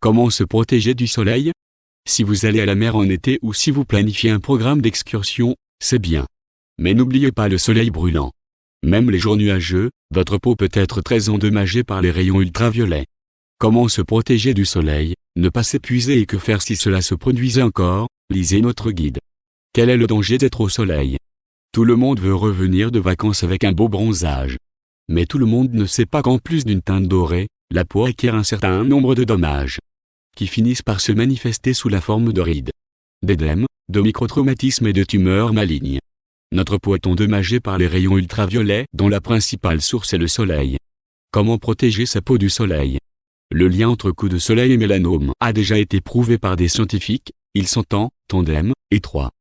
Comment se protéger du soleil? Si vous allez à la mer en été ou si vous planifiez un programme d'excursion, c'est bien. Mais n'oubliez pas le soleil brûlant. Même les jours nuageux, votre peau peut être très endommagée par les rayons ultraviolets. Comment se protéger du soleil, ne pas s'épuiser et que faire si cela se produisait encore? Lisez notre guide. Quel est le danger d'être au soleil? Tout le monde veut revenir de vacances avec un beau bronzage. Mais tout le monde ne sait pas qu'en plus d'une teinte dorée, la peau acquiert un certain nombre de dommages qui finissent par se manifester sous la forme de rides, d'édèmes, de microtraumatismes et de tumeurs malignes. Notre peau est endommagée par les rayons ultraviolets dont la principale source est le soleil. Comment protéger sa peau du soleil? Le lien entre coup de soleil et mélanome a déjà été prouvé par des scientifiques. Ils sont en tandem étroit.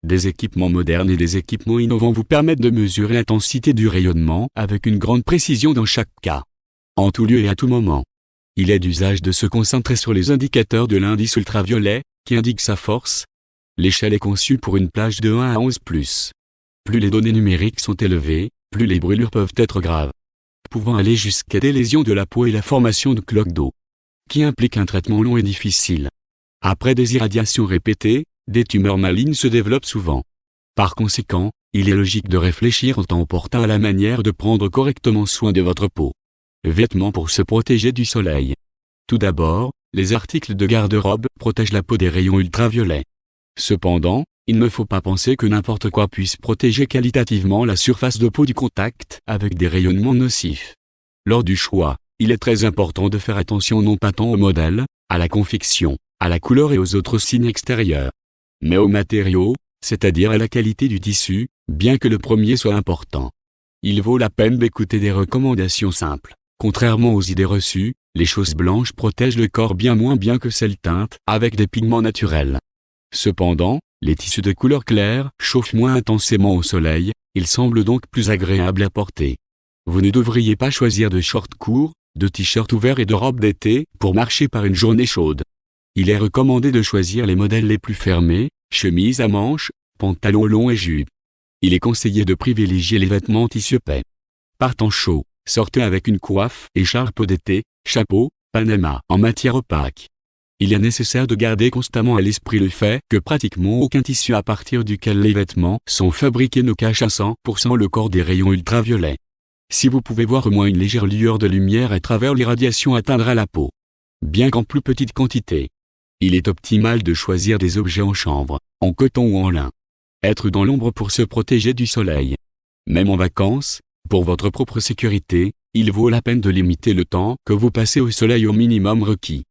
Des équipements modernes et des équipements innovants vous permettent de mesurer l'intensité du rayonnement avec une grande précision dans chaque cas. En tout lieu et à tout moment. Il est d'usage de se concentrer sur les indicateurs de l'indice ultraviolet, qui indique sa force. L'échelle est conçue pour une plage de 1 à 11+. Plus les données numériques sont élevées, plus les brûlures peuvent être graves, pouvant aller jusqu'à des lésions de la peau et la formation de cloques d'eau, qui implique un traitement long et difficile. Après des irradiations répétées, des tumeurs malignes se développent souvent. Par conséquent, il est logique de réfléchir en temps opportun à la manière de prendre correctement soin de votre peau. Vêtements pour se protéger du soleil. Tout d'abord, les articles de garde-robe protègent la peau des rayons ultraviolets. Cependant, il ne faut pas penser que n'importe quoi puisse protéger qualitativement la surface de peau du contact avec des rayonnements nocifs. Lors du choix, il est très important de faire attention non pas tant au modèle, à la confection, à la couleur et aux autres signes extérieurs, mais aux matériaux, c'est-à-dire à la qualité du tissu, bien que le premier soit important. Il vaut la peine d'écouter des recommandations simples. Contrairement aux idées reçues, les chausses blanches protègent le corps bien moins bien que celles teintes avec des pigments naturels. Cependant, les tissus de couleur claire chauffent moins intensément au soleil, ils semblent donc plus agréables à porter. Vous ne devriez pas choisir de shorts courts, de t-shirts ouverts et de robes d'été pour marcher par une journée chaude. Il est recommandé de choisir les modèles les plus fermés, chemises à manches, pantalons longs et jupes. Il est conseillé de privilégier les vêtements en tissu épais. Par temps chaud, sortez avec une coiffe, écharpe d'été, chapeau, panama en matière opaque. Il est nécessaire de garder constamment à l'esprit le fait que pratiquement aucun tissu à partir duquel les vêtements sont fabriqués ne cache à 100% le corps des rayons ultraviolets. Si vous pouvez voir au moins une légère lueur de lumière à travers l'irradiation atteindra la peau, bien qu'en plus petite quantité. Il est optimal de choisir des objets en chanvre, en coton ou en lin. Être dans l'ombre pour se protéger du soleil. Même en vacances, pour votre propre sécurité, il vaut la peine de limiter le temps que vous passez au soleil au minimum requis.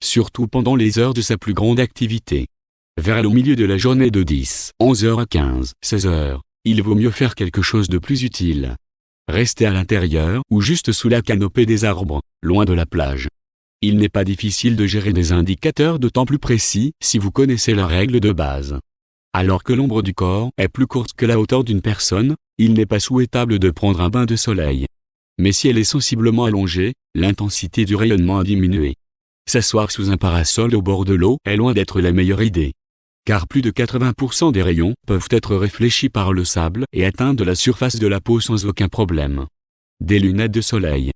Surtout pendant les heures de sa plus grande activité. Vers le milieu de la journée de 10, 11h à 15, 16h, il vaut mieux faire quelque chose de plus utile. Restez à l'intérieur ou juste sous la canopée des arbres, loin de la plage. Il n'est pas difficile de gérer des indicateurs de temps plus précis si vous connaissez la règle de base. Alors que l'ombre du corps est plus courte que la hauteur d'une personne, il n'est pas souhaitable de prendre un bain de soleil. Mais si elle est sensiblement allongée, l'intensité du rayonnement a diminué. S'asseoir sous un parasol au bord de l'eau est loin d'être la meilleure idée. Car plus de 80% des rayons peuvent être réfléchis par le sable et atteindre la surface de la peau sans aucun problème. Des lunettes de soleil.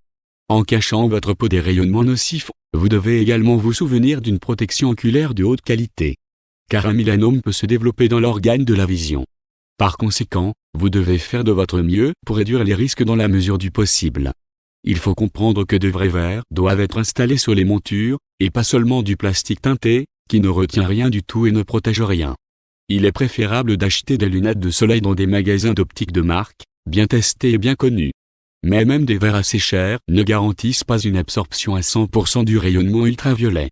En cachant votre peau des rayonnements nocifs, vous devez également vous souvenir d'une protection oculaire de haute qualité. Car un mélanome peut se développer dans l'organe de la vision. Par conséquent, vous devez faire de votre mieux pour réduire les risques dans la mesure du possible. Il faut comprendre que de vrais verres doivent être installés sur les montures, et pas seulement du plastique teinté, qui ne retient rien du tout et ne protège rien. Il est préférable d'acheter des lunettes de soleil dans des magasins d'optique de marque, bien testés et bien connus. Mais même des verres assez chers ne garantissent pas une absorption à 100% du rayonnement ultraviolet.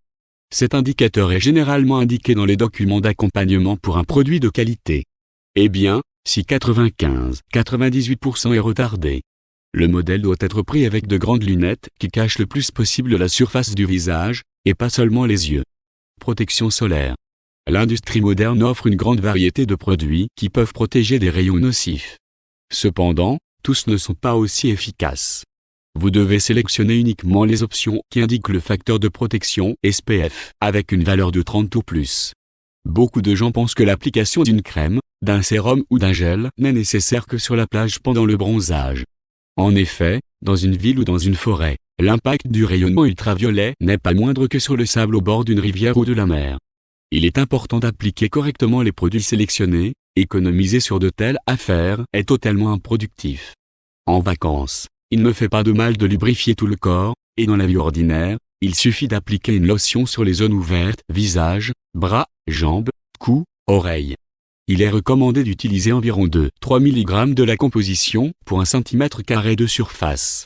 Cet indicateur est généralement indiqué dans les documents d'accompagnement pour un produit de qualité. Eh bien, si 95-98% est retardé, le modèle doit être pris avec de grandes lunettes qui cachent le plus possible la surface du visage, et pas seulement les yeux. Protection solaire. L'industrie moderne offre une grande variété de produits qui peuvent protéger des rayons nocifs. Cependant, tous ne sont pas aussi efficaces. Vous devez sélectionner uniquement les options qui indiquent le facteur de protection SPF avec une valeur de 30 ou plus. Beaucoup de gens pensent que l'application d'une crème, d'un sérum ou d'un gel n'est nécessaire que sur la plage pendant le bronzage. En effet, dans une ville ou dans une forêt, l'impact du rayonnement ultraviolet n'est pas moindre que sur le sable au bord d'une rivière ou de la mer. Il est important d'appliquer correctement les produits sélectionnés. Économiser sur de telles affaires est totalement improductif. En vacances, il ne fait pas de mal de lubrifier tout le corps, et dans la vie ordinaire, il suffit d'appliquer une lotion sur les zones ouvertes, visage, bras, jambes, cou, oreilles. Il est recommandé d'utiliser environ 2-3 mg de la composition pour 1 cm² de surface.